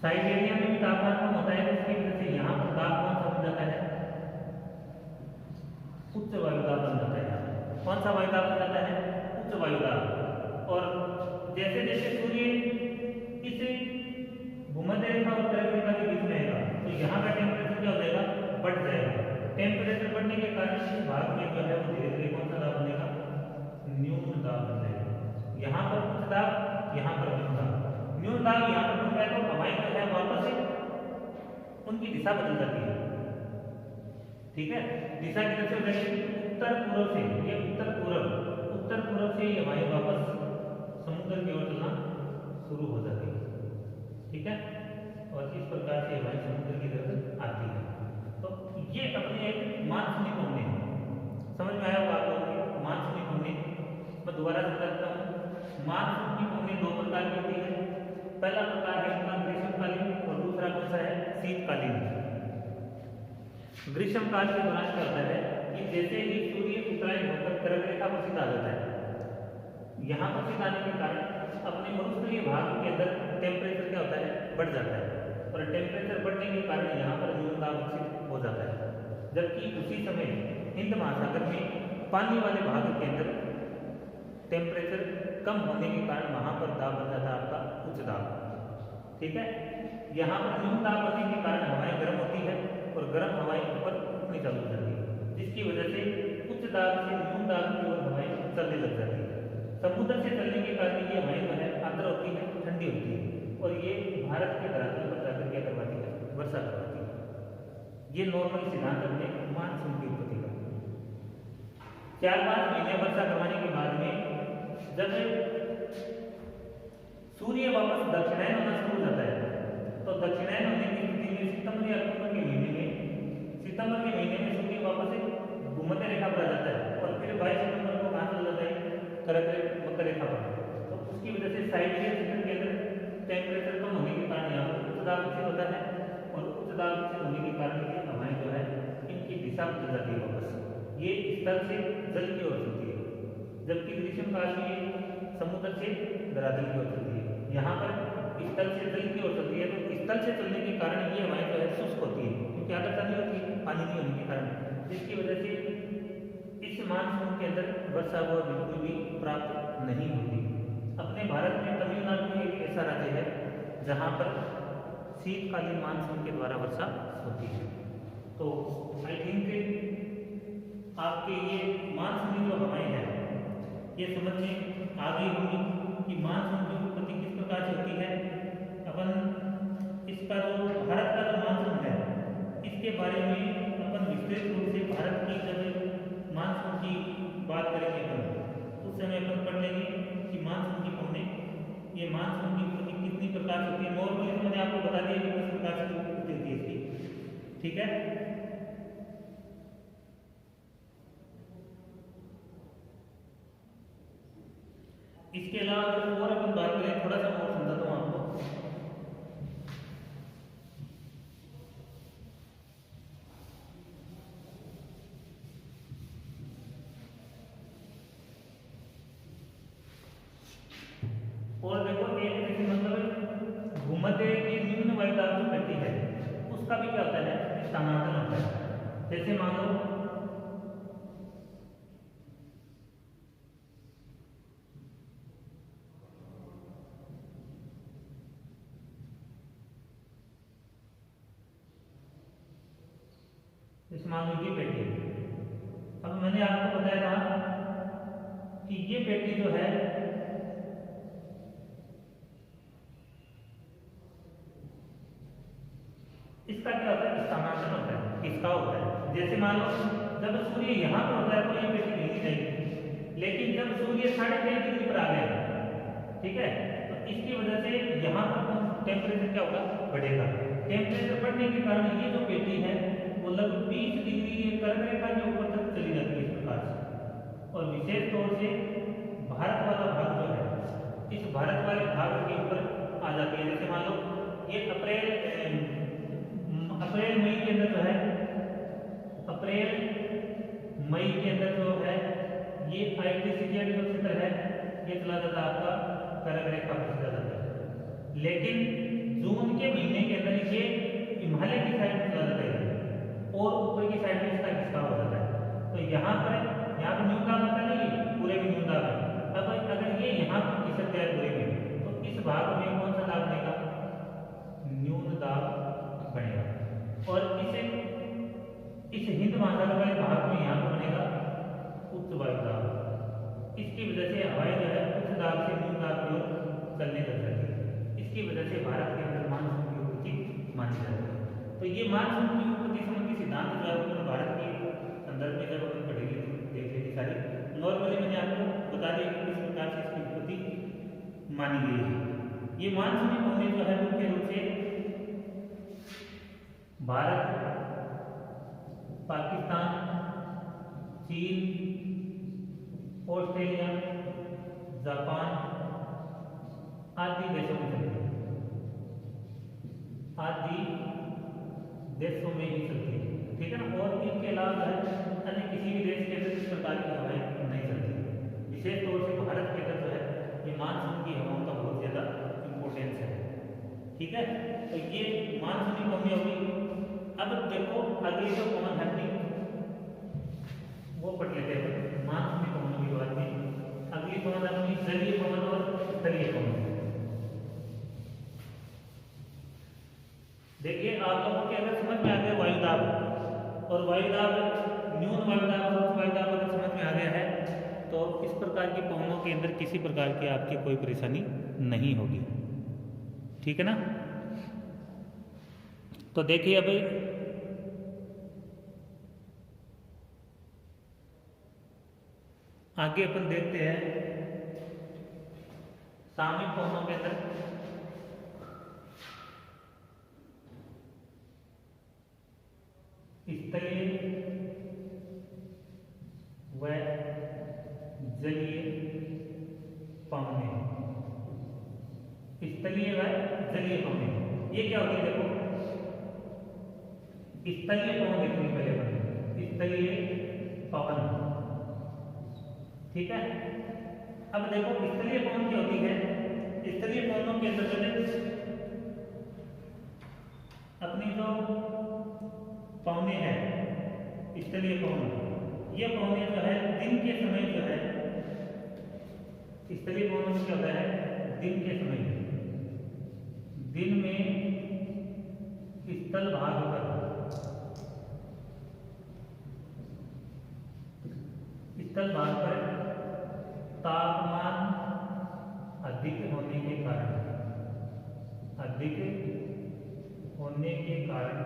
Siberia में भी तापमान कम होता है, इसकी वजह से यहाँ पर दाब कौन सा बन जाता है, उच्च वायुदाब बन जाता है। कौन सा वायुदाब बन जाता है, उच्च वायुदाब। और जैसे जैसे सूर्य इस भूमध्य रेखा और कर्क रेखा के बीच में रहेगा तो यहाँ का टेम्परेचर क्या हो जाएगा, बढ़ जाएगा। टेम्परेचर बढ़ने के कारण इस भाग में जो है वो धीरे धीरे कौन सा दाब बनेगा, न्यून दाब बन जाएगा। यहाँ पर उच्च दाब, यहाँ पर न्यून दाब। न्यून दाब यहाँ पर बन जाए तो हवाएं जो है वापस से उनकी दिशा बदल जाती है, ठीक है। दिशा की तरफ से उत्तर पूर्व से, ये उत्तर पूर्व से ये हवाएं वापस समुद्र की ओर चलना शुरू हो जाती है, ठीक है। और इस प्रकार से हवाएं समुद्र की तरफ आती है। तो ये अपने एक मानसूनी पवनें हैं, समझ में आया होगा आप लोगों को मानसूनी पवनें। मैं दोबारा बताता हूँ, मानसून की पवनें दो प्रकार की होती है। पहला प्रकार है उनका ग्रीष्मकालीन और दूसरा कौन सा है, शीतकालीन। ग्रीष्मकाल के दौरान क्या होता है कि जैसे ही सूर्य उत्तरायण होकर कर्क रेखा पर सीधा आ जाता है, यहाँ पर सीधा आने के कारण अपने मरुस्थलीय भाग के अंदर टेम्परेचर क्या होता है, बढ़ जाता है। और टेम्परेचर बढ़ने के कारण यहाँ पर न्यून दाब विकसित हो जाता है। जबकि उसी समय हिंद महासागर में पानी वाले भाग के अंदर टेम्परेचर कम होने के कारण वहाँ पर दाब बन जाता है आपका उच्च दाब, ठीक है। यहाँ पर न्यून दाब बनने के कारण हवाएं गर्म होती है और गर्म हवाएं ऊपर उठनी चालू हो जाती है, जिसकी वजह से उच्च दाब से न्यून दाब की ओर हवाएं चलने लग जाती है। समुद्र से चलने के कारण ये हवाएं जो है आर्द्र होती है, ठंडी होती है और ये भारत के धरातल पर जाकर क्या करवाती है, वर्षा करवाती है। ये नॉर्मल सिद्धांत अपने मानसून की उत्पत्ति का। 4-5 महीने वर्षा करवाने के बाद में जब सूर्य वापस दक्षिणायन होना शुरू हो जाता है तो दक्षिणायन होने की स्थिति में सितंबर या अक्टूबर के महीने में सूर्य वापस भूमध्य रेखा पर आ जाता है और फिर 22 सितंबर को कहाँ चला जाता है, मकर रेखा पर। तो उसकी वजह से साइबेरियन क्षेत्र के अंदर टेम्परेचर कम होने के कारण यहाँ पर उच्च दाब विकसित होता है और उच्च दाब विकसित होने के कारण ये हवाएं जो है इनकी दिशा बदल जाती है वापस, ये स्थल से जल की ओर चलती है, जबकि ग्रीष्मकाल में समुद्र से धरातल की ओर चलती है। यहाँ पर स्थल से जल की ओर चलती है, तो स्थल से चलने के कारण ये हवाएं जो है शुष्क होती है, क्योंकि आर्द्रता नहीं होती, पानी नहीं होने के कारण, जिसकी वजह से इस मानसून के अंदर वर्षा वो बिल्कुल भी प्राप्त नहीं होती। अपने भारत में तमिलनाडु में एक ऐसा राज्य है जहाँ पर शीतकालीन मानसून के द्वारा वर्षा होती है। तो आई थिंक आपके ये मानसूनी जो हवाएं हैं ये समझ में आ गई होगी कि मानसून की उत्पत्ति किस प्रकार से होती है। अपन इसका जो भारत का जो मानसून है इसके बारे में अपन विस्तृत रूप से भारत की जब मानसून की बात करेंगे अपन उस समय अपन पढ़ लेंगे कि मानसून की पवनें, ये मानसून की उत्पत्ति कितनी प्रकार से होती है। नॉर्मली तो मैंने आपको बता दिया कि किस प्रकार से उत्पत्ति होती है इसकी, ठीक है। इसके अलावा अगर और अपन बात करें, थोड़ा सा और समझाता हूँ आपको। और देखो एक देखिए मतलब भूमध्य की निम्न वायुदाब जो रहती है उसका भी क्या होता है, स्थानांतरण होता है। जैसे मान लो इस मान लो ये पेटी है। अब मैंने आपको बताया था कि ये पेटी जो है इसका क्या होता है, स्थानांतरण होता है, इसका होता है। जैसे मान लो जब सूर्य यहाँ पर होता है तो ये पेटी नहीं जाएगी, लेकिन जब सूर्य 3.5 डिग्री पर आ गया, ठीक है, तो इसकी वजह से यहाँ पर टेम्परेचर क्या होगा, बढ़ेगा। टेम्परेचर बढ़ने के कारण ये जो पेटी है वो लगभग 20 डिग्री कर्क रेखा के ऊपर तक चली जाती है इस प्रकार से। और विशेष तौर से भारत वाला भाग जो है इस भारत वाले भाग के ऊपर आ जाती है। जैसे मान लो ये अप्रैल मई के अंदर जो है, अप्रैल मई के अंदर जो है ये आइटीसीजिया जो क्षेत्र है ये चला जाता है आपका कर्क रेखा पर चला जाता है। लेकिन जून के महीने के अंदर ये हिमालय की साइड में चला जाता है और ऊपर की साइड में इसका खिसकाव हो जाता है। तो यहाँ पर न्यून दाब आता नहीं, पूरे में न्यून दाब है। अब अगर ये यहाँ पर खिसक जाए पूरे में, तो इस भाग में कौन सा दाब बनेगा? न्यून दाब बनेगा। और इस हिंद महासागर वाले भाग में यहाँ पर बनेगा उच्च वायु दाब। इसकी वजह से हवाएं जो है उच्च दाब से न्यून दाब की ओर चलने लग जाती है। इसकी वजह से भारत के अंदर मानसून की उत्पत्ति मानी जाती है। तो ये मानसून की उत्पत्ति संबंधी सिद्धांत जो है भारत के संदर्भ में जब अपन पढ़ेंगे देख लेंगे सारी। नॉर्मली मैंने आपको बता दिया कि किस प्रकार से इसकी उत्पत्ति मानी गई है। ये मानसूनी पवनें जो है मुख्य रूप से भारत, पाकिस्तान, चीन, ऑस्ट्रेलिया, जापान आदि देशों में चलती है, आदि देशों में ही चलती है, ठीक है ना। और इनके अलावा अन्य किसी भी देश के अंदर इस प्रकार की हवाएं नहीं चलती। विशेष तौर से भारत के अंदर जो है ये मानसून की हवाओं का बहुत ज्यादा इंपॉर्टेंस है, ठीक है। तो ये मानसूनी पवनें होगी। अब देखो अगली जो कॉमन हैपनिंग वो पढ़ लेते हैं मानसूनी पवनों की बात में। अगली पवन अपनी जलीय पवन और स्थलीय पवन। देखिए आप लोगों के अगर समझ में आ गया वायुदाब और वायुदाब, न्यून वायुदाब और उच्च वायुदाब अगर समझ में आ गया है तो इस प्रकार की पवनों के अंदर किसी प्रकार की आपकी कोई परेशानी नहीं होगी, ठीक है ना। तो देखिए अभी आगे अपन देखते हैं सामयिक पवनों के अंदर स्थलीय व जलीय पवनें। स्थलीय व जलीय पवनें ये क्या होती है? देखो स्थलीय पवन देखने पहले बने, स्थलीय पवन, ठीक है। अब देखो स्थलीय पवन क्या होती है? स्थलीय पवनों के अंदर अपनी जो पवनें हैं स्थलीय पवन, ये पवनें जो है दिन के समय जो है स्थलीय पवनों में क्या होता है? दिन के समय, दिन में स्थल भाग पर तापमान अधिक होने के कारण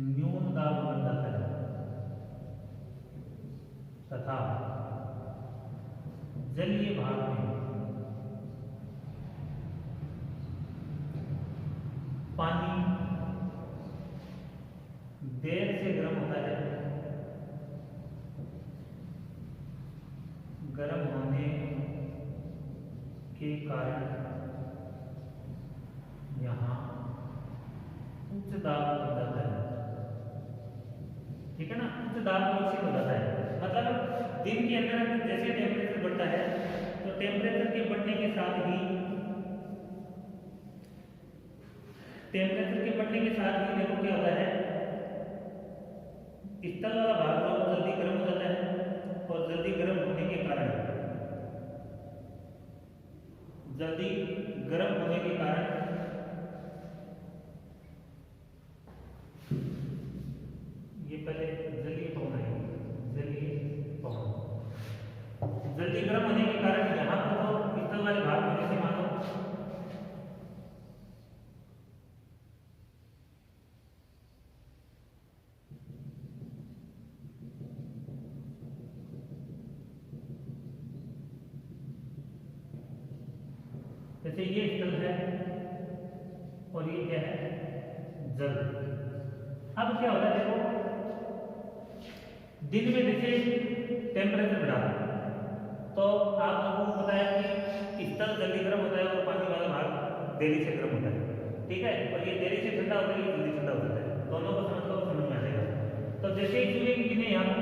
न्यून दाब बन जाता है तथा जलीय भाग में पानी देर से गर्म होता है। गर्म होने के कारण यहाँ उच्च दाब हो जाता है, ठीक है ना। उच्च दाब विकसित हो जाता है। मतलब दिन के अंदर जैसे टेम्परेचर बढ़ता है तो टेम्परेचर के बढ़ने के साथ ही देखो क्या होता है? स्थल वाला भाग जो जल्दी गर्म हो जाता है और जल्दी गर्म होने के कारण ये पहले जलीय पवन है, जल्दी गर्म होने के कारण यहाँ पर तो स्थल वाले भाग में जैसे मानो जैसे ये स्थल है और ये क्या है? जल। अब क्या होता है? देखो दिन में जैसे टेम्परेचर बढ़ा तो आप लोगों को पता है कि स्थल जल्दी गर्म होता है और पानी वाला भाग देरी से गर्म होता है, ठीक है। और ये देरी से ठंडा होता है, ये जल्दी ठंडा हो जाता है। दोनों को समझ में आ जाएगा। तो जैसे ही सूर्य की किरणें यहाँ पर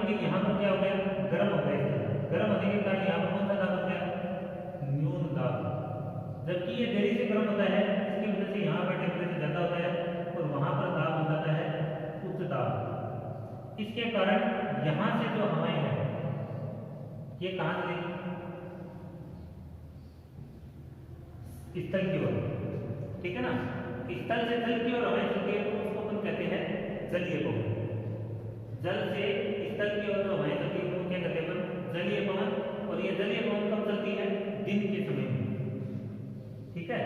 क्या हो गया? गर्म हो गया। गर्म होने के कारण यहाँ पर कौन सा दाब बन गया? न्यून दाब। जबकि ये देरी से गर्म होता है, इसकी वजह से यहाँ पर टेम्परेचर ज़्यादा होता है और वहाँ पर दाब हो जाता है उच्च दाब। इसके कारण यहाँ से जो हवाएं हैं ये कहाँ चलेगी, स्थल की ओर, ठीक है ना। स्थल से जल की ओर हवाएं चलती है तो उसको अपन कहते हैं जलीय पवन। जल से स्थल की ओर जो हवाएं चलती है वो क्या कहते हैं अपन, जलीय पवन। और ये जलीय पवन कब चलती है, दिन के समय में, ठीक है।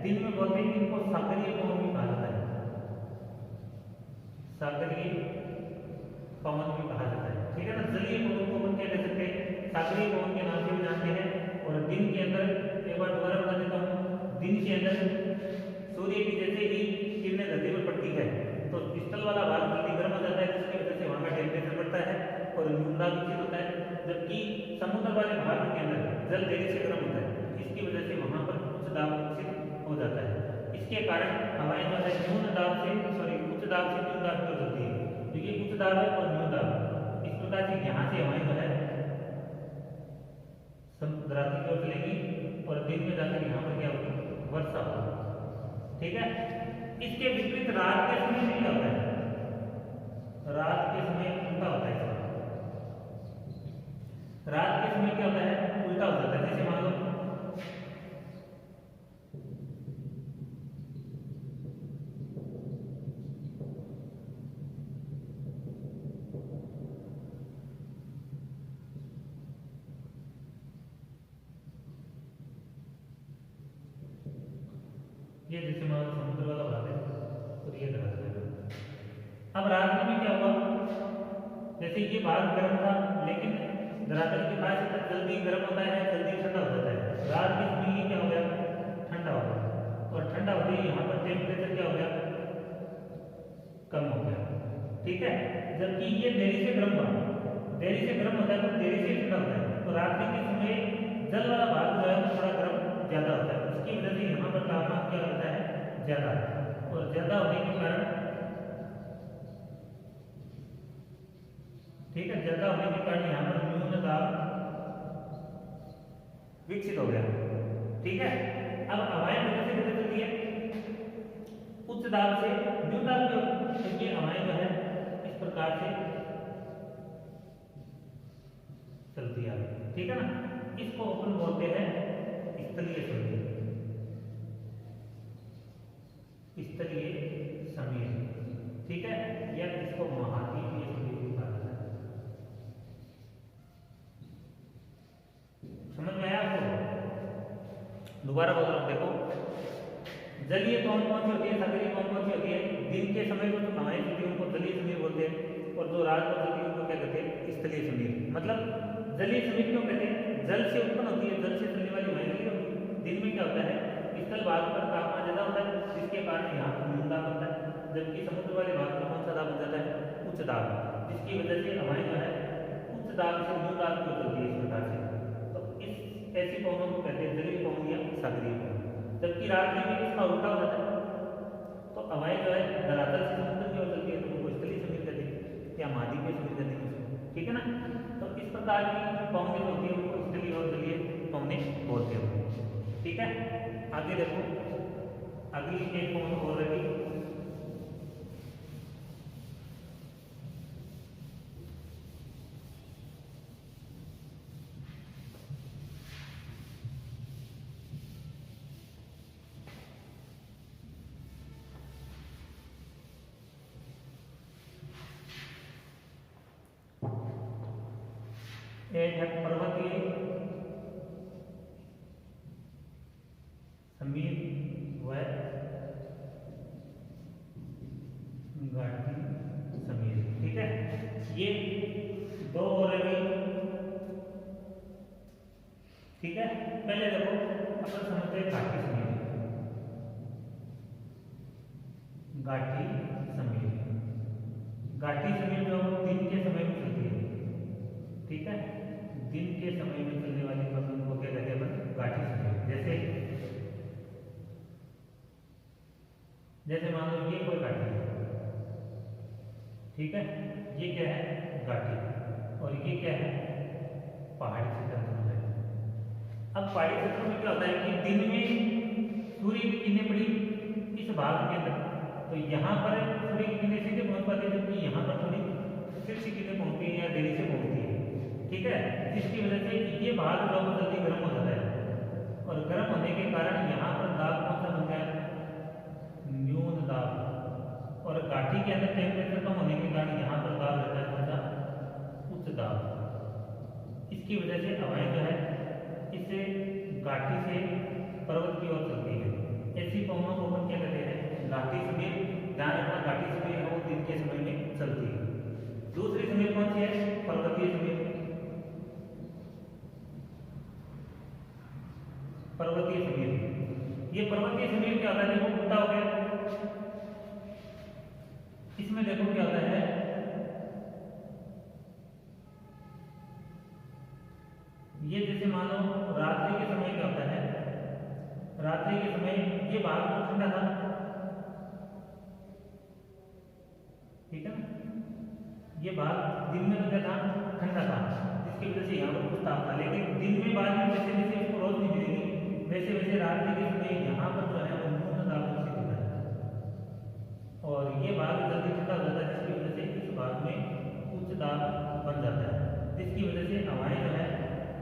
दिन में बोलते हैं कि इनको सागरीय पवन भी कहा जाता है, सागरीय पवन भी कहा जाता है, ठीक है ना। जलीय पवन को अपन क्या कह सकते हैं, सागरीय पवन के नाम से भी जानते हैं। और दिन के अंदर, एक बार दोबारा बता देता हूँ, दिन के अंदर सूर्य की जैसे ही किरणें धरती पर पड़ती है तो स्थल वाला भाग जल्दी गर्म हो जाता है, जिसकी वजह से वहाँ का टेम्परेचर बढ़ता है और न्यूनदाब विकसित होता है। जबकि समुद्र वाले भाग के अंदर जल देरी से गर्म होता है, इसकी वजह से वहाँ पर उच्च दाब विकसित हो जाता है। इसके कारण हवाएं जो है न्यून दाब से उच्च दाब से न्यून दाब की ओर चलती है, क्योंकि उच्च दाब है और न्यून दाब, इस प्रकार से यहाँ से हवाएं जो है समुद्रांति की ओर चलेगी और दिन में जाकर यहाँ पर क्या होगी, वर्षा होगी, ठीक है। इसके विपरीत रात के समय में क्या होता है, रात के समय उल्टा होता है। रात के समय क्या होता है, उल्टा हो जाता है। जैसे मान लो ये, जैसे मान लो समुद्र वाला भाग है और ये धरातल है। अब रात में भी क्या हुआ, जैसे ये भाग गर्म था लेकिन धरातल के पास इतना जल्दी गर्म होता है, जल्दी ठंडा हो जाता है। रात के समय ये क्या हो गया, ठंडा हो गया और ठंडा होते ही यहाँ पर टेम्परेचर क्या हो गया, कम हो गया, ठीक है। जबकि ये देरी से गर्म हुआ, देरी से गर्म होता है तो देरी से ठंडा होता है। तो रात्रि के समय जल वाला भाग जो है थोड़ा गर्म ज्यादा होता है, उसकी वजह से यहाँ पर तापमान क्या होता है, ज्यादा, और ज्यादा होने के कारण, ठीक है, ज्यादा होने के कारण यहाँ पर न्यून दाब विकसित हो गया, ठीक है। अब हवाएं कैसे कैसे चलती है, उच्च दाब से न्यून दाब की ओर, तो ये हवाएं जो है इस प्रकार से चलती है, ठीक है ना। इसको अपन बोलते हैं स्थलीय समीर, स्थलीय समीर, ठीक है, या इसको महाद्वीपीय समीर भी कहा जाता है। समझ में आया आपको? दोबारा बोल रहा हूँ, देखो, जलीय पवन कौन सी होती है, सागरीय पवन कौन सी होती है, दिन के समय में जो हवाएं चलती है उनको जलीय समीर बोलते हैं, और जो रात को चलती है उनको क्या कहते हैं, स्थलीय समीर। मतलब जलीय समीर क्यों कहते हैं, जल से उत्पन्न होती है, जल से चलने वाली हवाएं जलीय होती है। दिन में क्या होता है, स्थल भाग पर तापमान ज्यादा होता है, जिसके कारण यहाँ पर न्यून दाब बनता है, जबकि समुद्र वाले भाग में कौन सा दाब बन जाता है, उच्च दाब, जिसकी वजह से हवाएं जो है उच्च दाब से न्यून दाब की ओर चलती है, इस प्रकार से। तो इस ऐसी पवनों को कहते हैं जलीय पवन या सागरीय पवन। जबकि रात्रि में इसका उल्टा हो जाता है, तो हवाएं जो है धरातल से समुद्र की ओर चलती है, तो उनको स्थलीय समीर कहते हैं या महाद्वीपीय समीर कहते हैं, ठीक है ना। तो इस प्रकार की पवनें होती है उनको स्थलीय और जलीय पवनें बोलते हैं, ठीक है। आगे देखो, अगली एक पवन हो रही, एक है पर्वतीय समीर व घाटी समीर, ठीक है। ये दो हो रही, ठीक है। पहले देखो अपन समझते हैं घाटी समीर, घाटी समीर, घाटी समीर जो दिन के समय में चलती है, ठीक है। दिन के समय में चलने वाली फसल को क्या कहते हैं, घाटी समीर। जैसे मान लो ये कोई घाटी है, ठीक है, ये क्या है, घाटी, और ये क्या है, पहाड़ी क्षेत्र में है। अब पहाड़ी क्षेत्र में क्या होता है कि दिन में भाग के अंदर, तो यहाँ पर थोड़ी किरणें सीधे पहुँच पाती है, जबकि यहाँ पर थोड़ी तिरछी किरणें पहुँचती है या देरी से पहुँचती है। ठीक है, जिसकी वजह से ये भाग जो है जल्दी गर्म हो जाता है, और गर्म होने के कारण यहाँ पर दाब कौन सा बन गया, न्यून दाब, और गाठी के अंदर टेम्परेचर कम होने के कारण यहाँ पर दाब रहता है कौन सा, उच्च दाब। इसकी वजह से हवाएं जो है इससे गाठी से पर्वत की ओर चलती है। ऐसी पवनों को अपन क्या कहते हैं, घाटी समीर। ध्यान रखना, घाटी समीर वो दिन के समय में चलती है। दूसरी समीर कौन सी है, पर्वतीय समीर। पर्वतीय समीर, ये पर्वतीय समीर क्या होता है, देखो उल्टा हो गया। इसमें देखो क्या होता है, ये जैसे मान लो रात्रि के समय क्या होता है, रात्रि के समय ये भाग तो ठंडा था, ठीक है ना, ये भाग दिन में तो क्या था, ठंडा था, जिसकी वजह से यहाँ पर कुछ ताप था। लेकिन दिन में बाद में जैसे जैसे इसको रोशनी मिलेगी वैसे वैसे रात्रि के समय यहाँ पर जो है वो न्यून दाब से होता है, और ये भाग जल्दी ठंडा हो जाता है, जिसकी वजह से इस भाग में उच्च दाब बन जाता है, जिसकी वजह से हवाएं जो है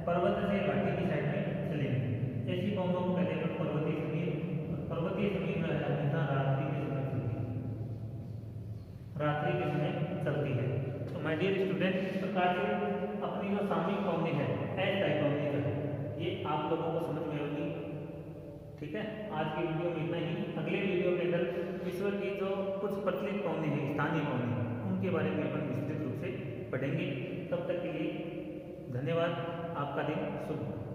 पर्वत से घाटी की साइड में चलेंगी। ऐसी पवनों को कहते हैं पर्वतीय समीर। पर्वतीय समीर में हमेशा रात्रि के समय चलती है, रात्रि के समय चलती है। तो माय डियर स्टूडेंट, इस प्रकार से अपनी जो सामयिक पवनी है, एस टाइप पवनी है, ये आप लोगों को समझ में होगी। ठीक है, आज की वीडियो में इतना ही। अगले वीडियो के अंदर विश्व की जो कुछ प्रचलित पवनी है, स्थानीय पवनी, उनके बारे में अपन विस्तृत रूप से पढ़ेंगे। तब तक के लिए धन्यवाद। आपका दिन शुभ हो।